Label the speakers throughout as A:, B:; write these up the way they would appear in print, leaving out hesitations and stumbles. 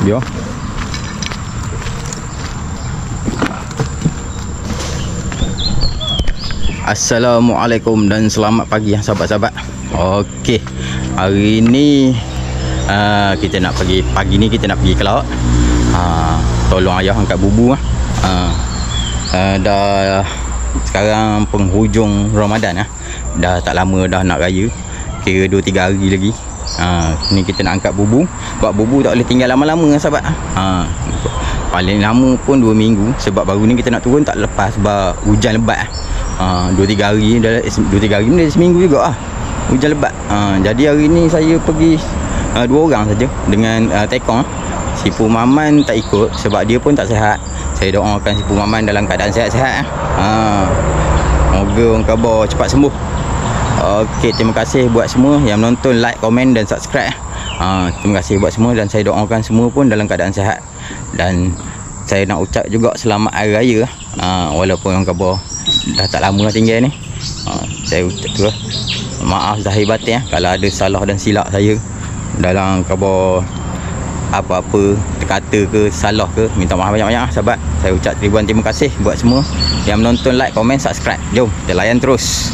A: Biar. Assalamualaikum dan selamat pagi sahabat-sahabat. Okey, hari ni kita nak pergi, pagi ni kita nak pergi ke laut. Tolong ayah angkat bubu. Dah sekarang penghujung Ramadan. Dah tak lama dah nak raya, kira 2-3 hari lagi. Ni kita nak angkat bubu. Sebab bubu tak boleh tinggal lama-lama sahabat. Paling lama pun 2 minggu. Sebab baru ni kita nak turun tak lepas sebab hujan lebat. 2-3 hari dah, 2-3 hari ni dah seminggu juga hujan lebat. Jadi hari ni saya pergi 2 orang saja dengan Tekong. Si Pumaman tak ikut sebab dia pun tak sihat. Saya doakan si Pumaman dalam keadaan sihat-sihat. Moga orang khabar cepat sembuh. Okey, terima kasih buat semua yang menonton, like, komen dan subscribe. Terima kasih buat semua dan saya doakan semua pun dalam keadaan sihat. Dan saya nak ucap juga selamat hari raya. Walaupun orang khabar dah tak lama tinggal ni. Saya ucap tu maaf zahir batin kalau ada salah dan silap saya dalam khabar apa-apa terkata ke salah ke, minta maaf banyak-banyak sahabat. Saya ucap ribuan terima kasih buat semua yang menonton, like, komen, subscribe. Jom kita layan terus.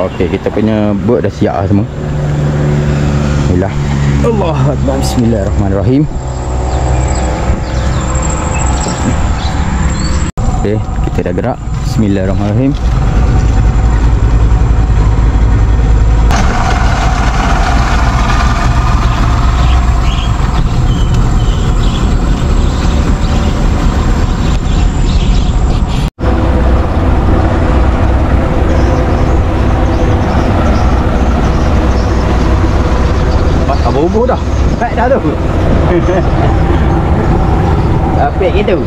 A: Okey, kita punya boat dah siap semua. Bismillah. Allahu Akbar. Bismillahirrahmanirrahim. Okey, kita dah gerak. Bismillahirrahmanirrahim. Bubuh dah. Baik dah tu. Apik gitu.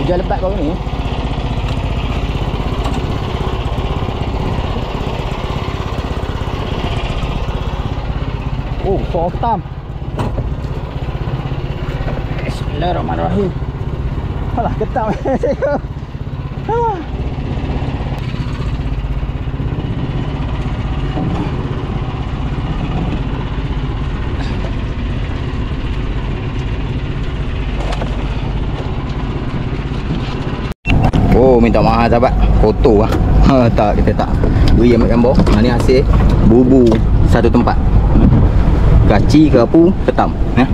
A: Hujan lebat kau ni. Oh, soft time. Bismillahirrahmanirrahim. Alah, getam. Oh, minta maaf sahabat, kotor lah. Tak, kita tak beri ambil gambar. Ni hasil bubu satu tempat. Gaci ke apu ketam. Okay.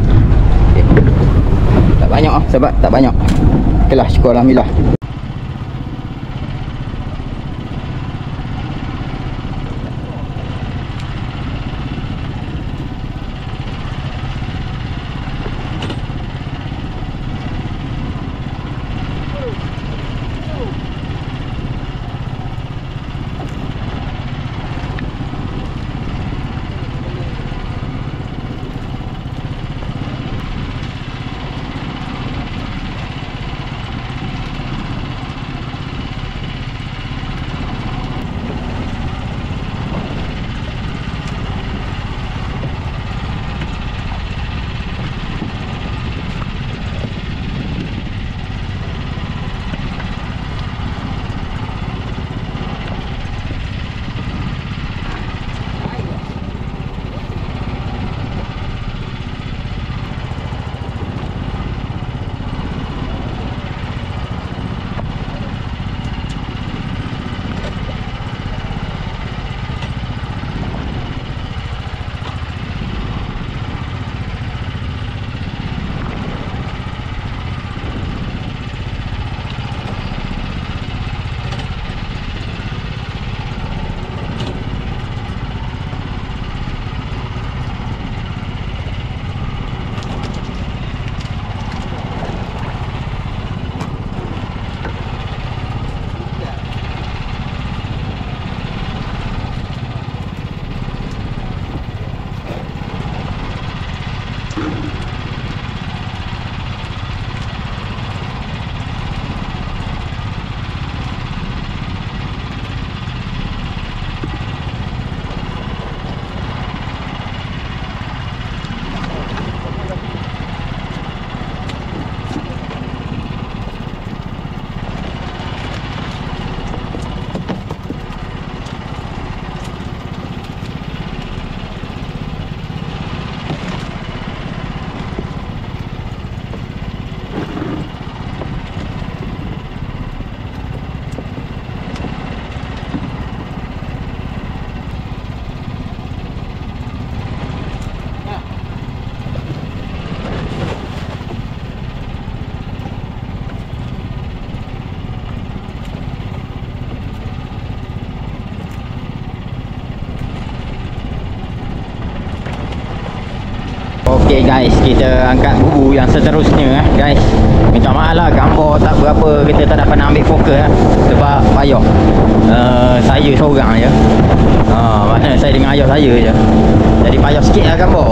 A: Tak banyak sahabat, tak banyak. Okeylah, syukur alhamdulillah. Okey guys, kita angkat bubu yang seterusnya guys. Minta maaf lah gambar tak berapa, kita tak dapat nak ambil fokus sebab payah. Saya seorang je. Maknanya saya dengan ayah saya je. Jadi payah sikit lah gambar.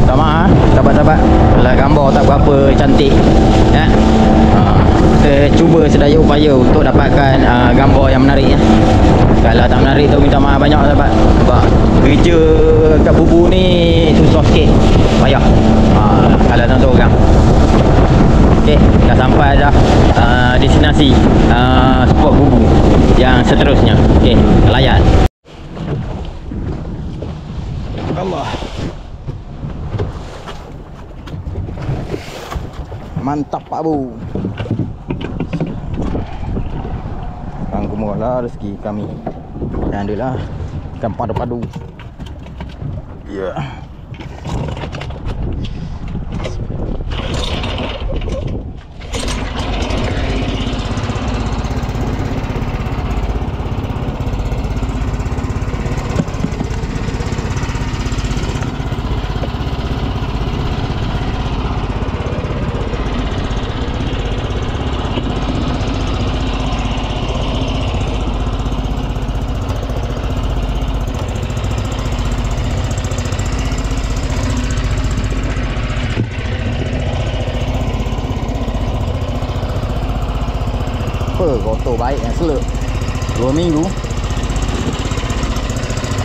A: Minta maaf sahabat-sahabat kalau gambar tak berapa cantik. Kita cuba sedaya upaya untuk dapatkan gambar yang menarik ya. Kalau tak menarik tu minta maaf banyak sahabat. Sebab kerja kat bubu ni susah sikit. Payah. Kalau tak seorang. Okey, dah sampai dah destinasi spot bubu yang seterusnya. Okey, layan. Allah. Mantap Pak Bu. Murahlah rezeki kami. Dan adalah ikan padu-padu. Ya. Yeah. Kotor baik yang seluk 2 minggu.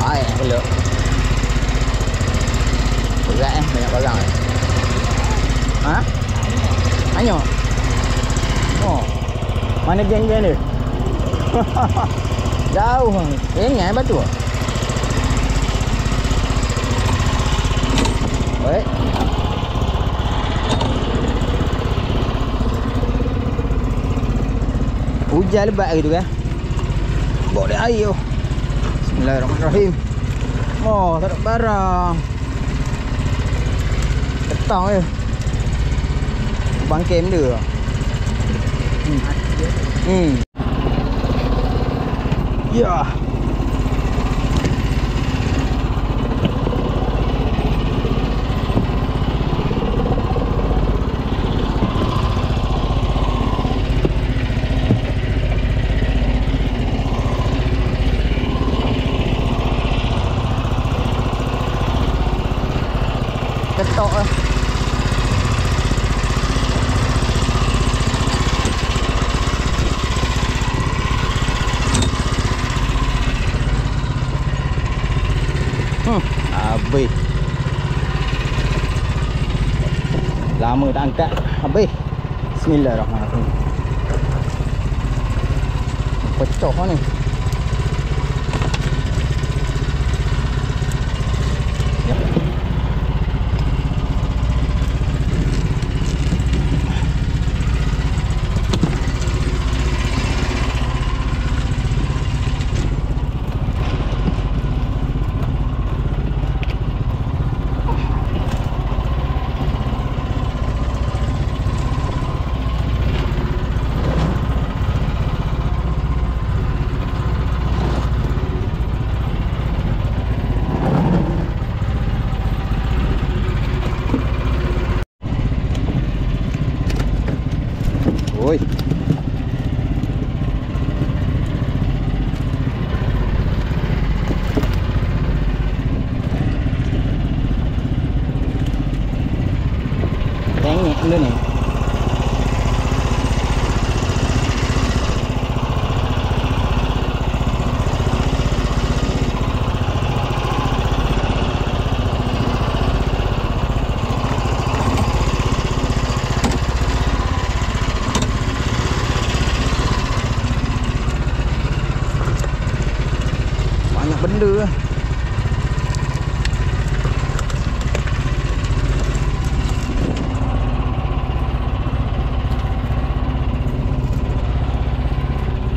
A: Baik yang seluk. Berat banyak barang Ha? Banyak? Oh, mana geng-geng dia? Jauh. Ingat batu. Baik. Hujan lebat gitu kan. Bawa dia air tu. Bismillahirrahmanirrahim. Oh, tak ada barang. Petang je. bangkai benda. Ya. Ketok lah. Habis. Lama tak angkat. Habis. Bismillahirrahmanirrahim. Pecah ni. Oi. Tengok benda ni. Benda lah.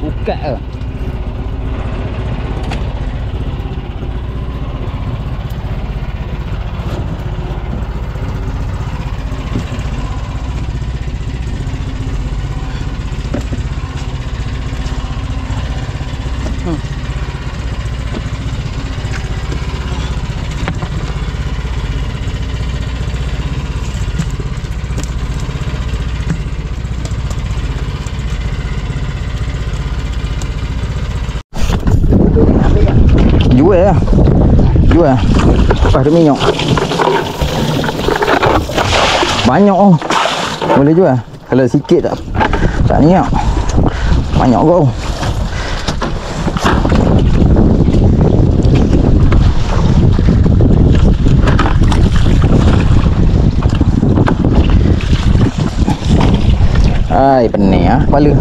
A: Buka lah. Jual lah. Jual. Lepas tu minyak. Banyak oh. Boleh jual. Kalau sikit tak niat. Banyak kau. Ai pening ah kepala.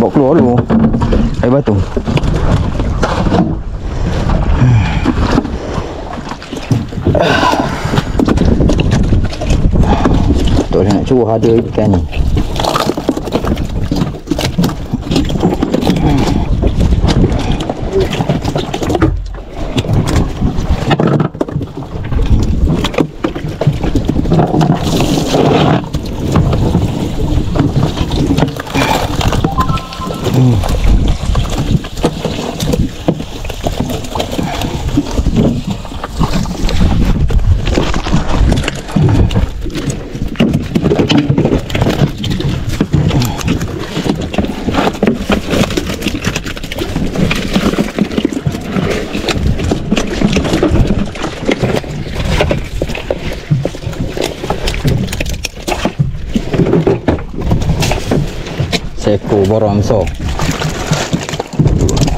A: Bawa keluar dulu air batu. Tak boleh nak cuba ada ikan ni. Seekor borang besar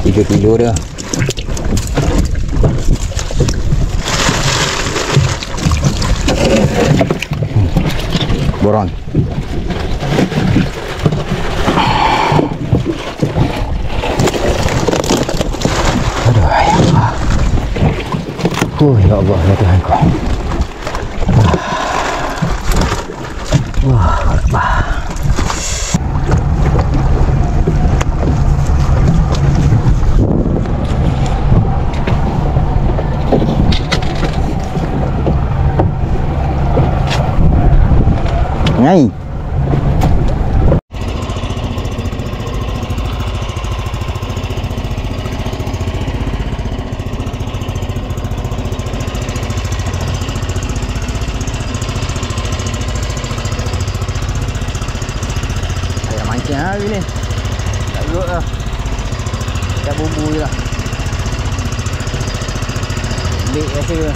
A: 3 kilo dah. Borang. Aduh, Ya Allah, ya Tuhanku. Wah, Akbar. Ngay. Mancing hari ni. Tak urut lah. Dah bumbu je lah. Lek rasa.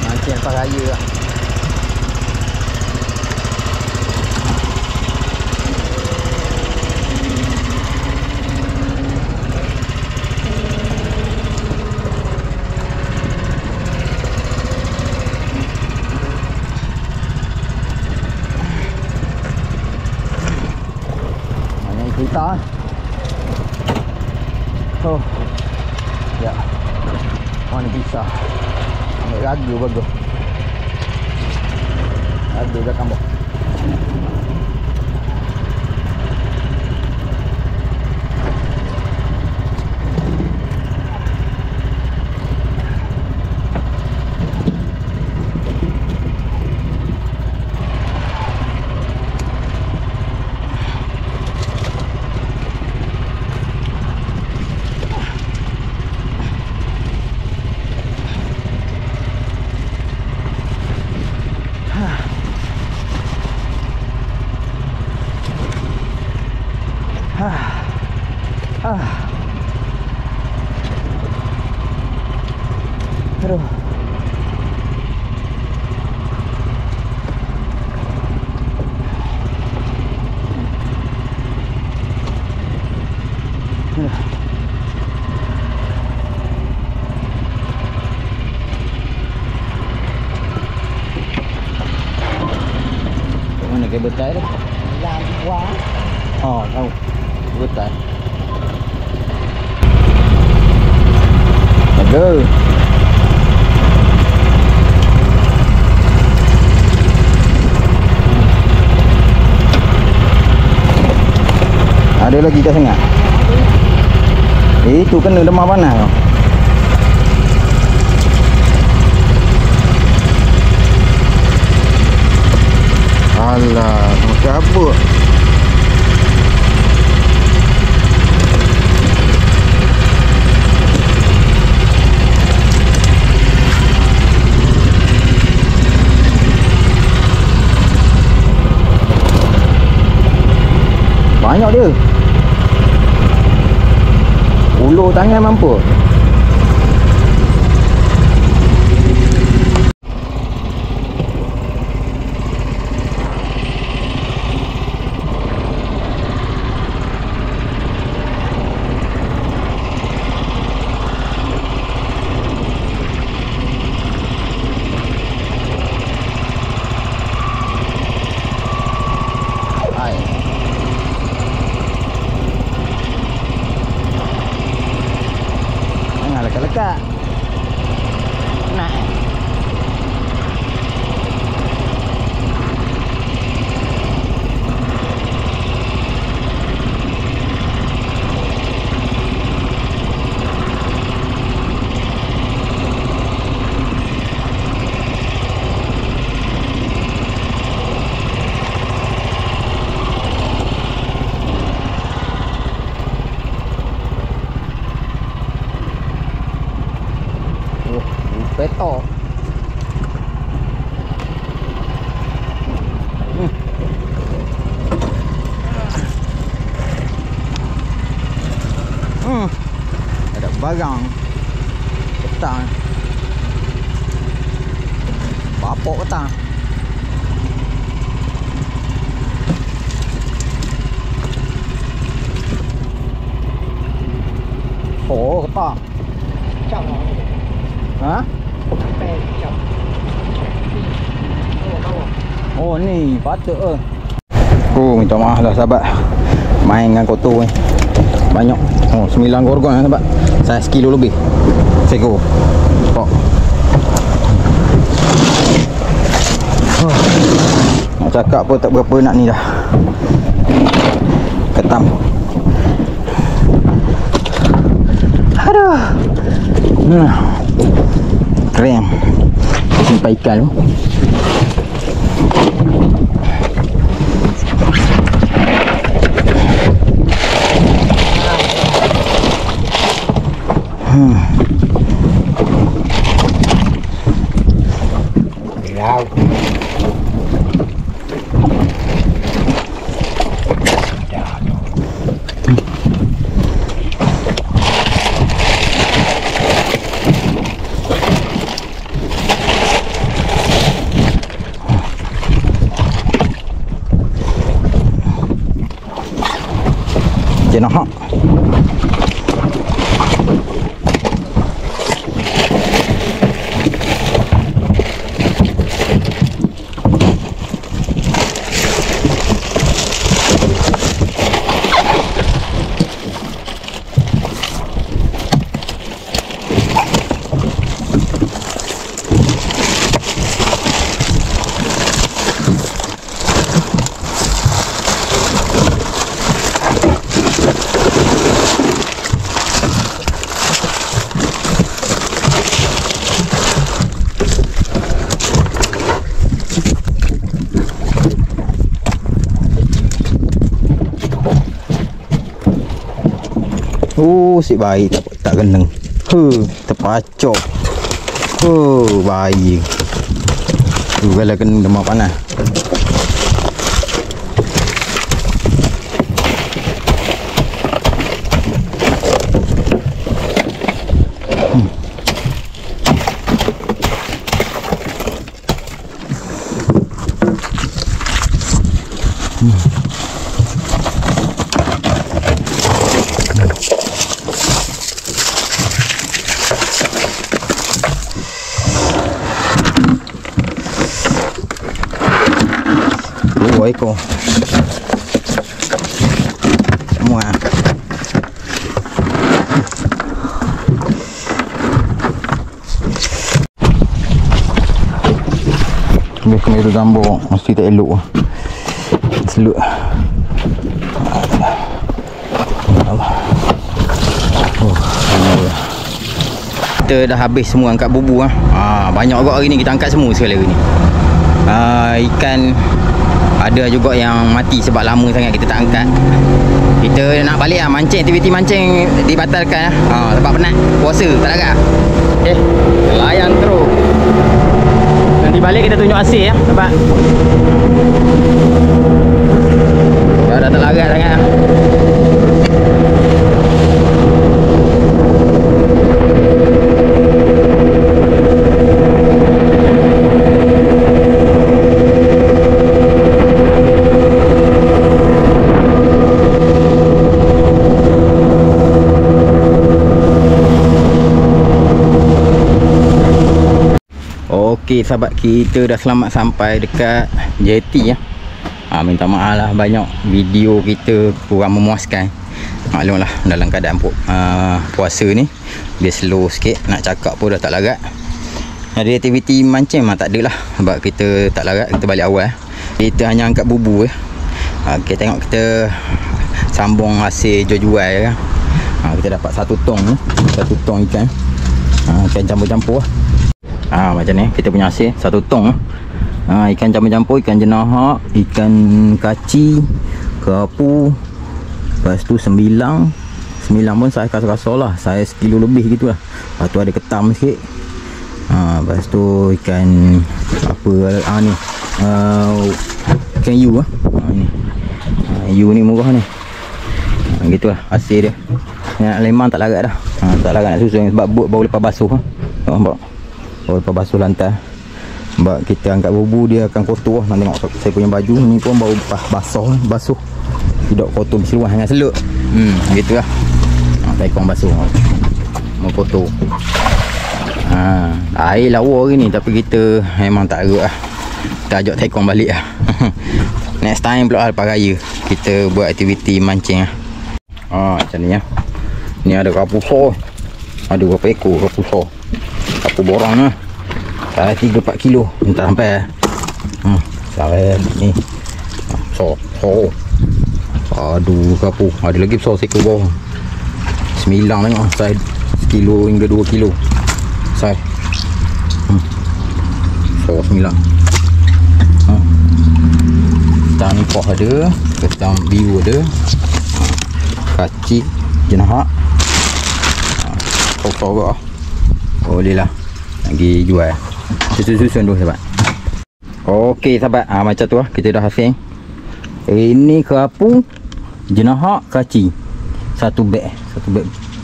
A: Mancing lepas raya lah. Kita oh ya mana bisa ambil ragu bagus ragu dah kambok aduh mana kabel tie tu? Dalam buah. Oh, tahu. Kabel tie. Ada. Ada lagi kat sana. Itu kena demam panas tu. Alah, macam apa? Banyak dia. Ulur tangan mampu. Lekat. Nak. Beto. Ada barang petang. Bapok petang. Oh, petang. Cak. Ha? Oh ni patut ke. Oh minta maaf lah sahabat. Main dengan kotor ni. Banyak. Oh, 9 gorgon sebab saiz kilo lebih. Sego. Pok. Nak cakap pun tak berapa nak ni dah. Ketam. Aduh. Keren. Simpan ikan tu.
B: Laut.
A: Jenah hak. Si baik tak keneng. Terpacok. Baik. Kalau kena demam panas. Ekor semua kemir gambar mesti tak elok seluk kita dah habis semua angkat bubu banyak juga hari ni kita angkat semua sekali hari ni. Ikan ada juga yang mati sebab lama sangat kita tak angkat. Kita nak balik mancing, aktiviti mancing dibatalkan sebab penat puasa tak lagak. Okey, layan terus. Nanti balik kita tunjuk hasil sebab dah tak lagak sangat. Okey sahabat, kita dah selamat sampai dekat jeti ya. Minta maaf lah banyak video kita kurang memuaskan. Maklumlah dalam keadaan puasa ni dia slow sikit, nak cakap pun dah tak larat. Ada aktiviti mancing tak ada lah sebab kita tak larat, kita balik awal. Kita hanya angkat bubu Okey, tengok kita sambung hasil jual-jual ya. Kita dapat satu tong ikan. Ikan campur-campur macam ni kita punya hasil satu tong. Ikan campur-campur, ikan jenahak, ikan kaci, kerapu, lepas tu sembilang pun saiz kasar-kasar lah, saiz kilo lebih gitu lah. Lepas tu ada ketam sikit. Lepas tu ikan apa ni ikan yu ni. Yu ni murah ni. Gitulah hasil dia. Nak lemang tak larat dah. Tak larat nak susun sebab bot baru lepas basuh. Nampak? Baru lepas basuh lantai. Sebab kita angkat bubu dia akan kotor. Nak tengok saya punya baju ni pun baru basuh. Tidak kotor berseluar dengan seluk. Gitulah. Taikong basuh. Mau kotor. Air lawa hari ni tapi kita memang tak erut lah. Kita ajak taikong balik lah. Next time pula lepas raya kita buat aktiviti mancing lah. Macam ni ya. Ni ada kapuso. Ada berapa ekor kapuso. Kapu borang lah. Saya 3-4 kilo. Entah sampai. Saya ni. So. Aduh kapu. Ada lagi besar seekor bawah. 9 tengok. Saya 1 kilo hingga 2 kilo. Saya. So 9. Ketang nipah ada. Ketang biru ada. Kacik jenahak. Kau ke boleh lah. Lagi jual. Susun dulu sahabat. Okey sahabat. Macam tu lah. Kita dah hasil. Ini kerapu. Jenahak kacik. Satu beg.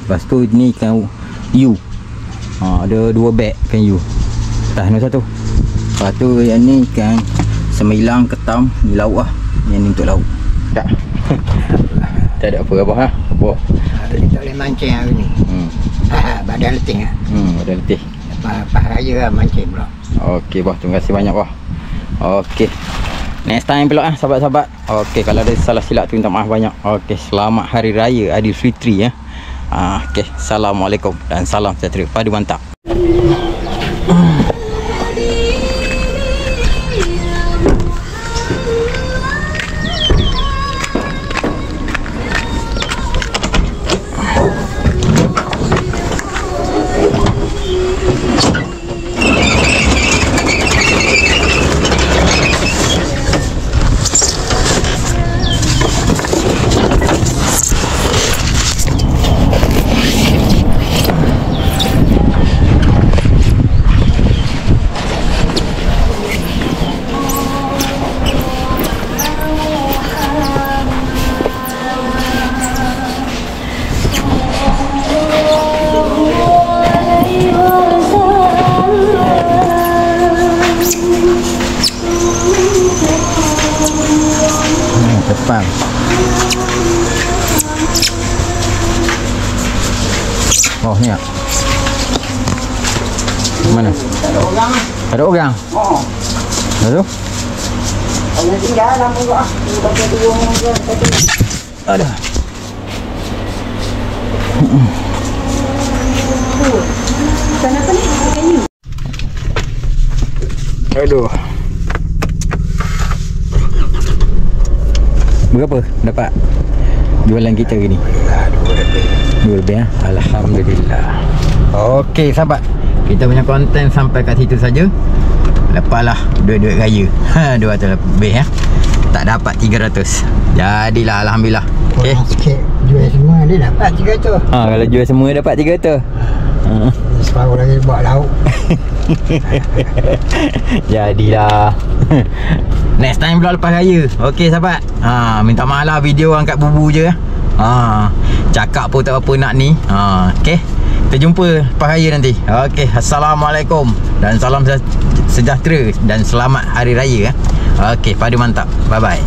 A: Lepas tu ni ikan U. Ada 2 beg ikan U. Dah ni satu. Lepas tu yang ni ikan semilang ketam. Ni lauk lah. Yang ni untuk lauk. Tak. Tak ada apa-apa ha.
B: Tak boleh mancing hari ni. Badan letih lah.
A: Badan letih.
B: Lepas raya lah mancing pula.
A: Okey bah, terima kasih banyak bah. Okey. Next time pula sahabat-sahabat. Okey, kalau ada salah silap tu minta maaf banyak. Okey, selamat hari raya Aidilfitri ya. Okey, assalamualaikum dan salam sejahtera. Padu mantap. Depan. Oh ni tak? Mana?
B: Ada orang.
A: Ada orang? Lalu?
B: Kalau tinggal lampu kau. Baca dua orang ke.
A: Ada.
B: Kenapa ni? Kayu.
A: Aduh. Berapa dapat jualan kita hari ni? 2 lebih. Alhamdulillah. Okey sahabat, kita punya konten sampai kat situ saja. Lepaslah duit-duit raya 200 lebih ya. Tak dapat 300. Jadilah alhamdulillah. Okey.
B: Sikit jual semua dia dapat 300.
A: Kalau jual semua dapat 300.
B: Separuh lagi buat lauk.
A: Jadilah. Next time pula lepas raya. Okey sahabat. Minta maaf lah video angkat bubu je. Cakap pun tak apa nak ni. Okey. Kita jumpa lepas raya nanti. Okey, assalamualaikum dan salam sejahtera dan selamat hari raya. Okey, padu mantap. Bye bye.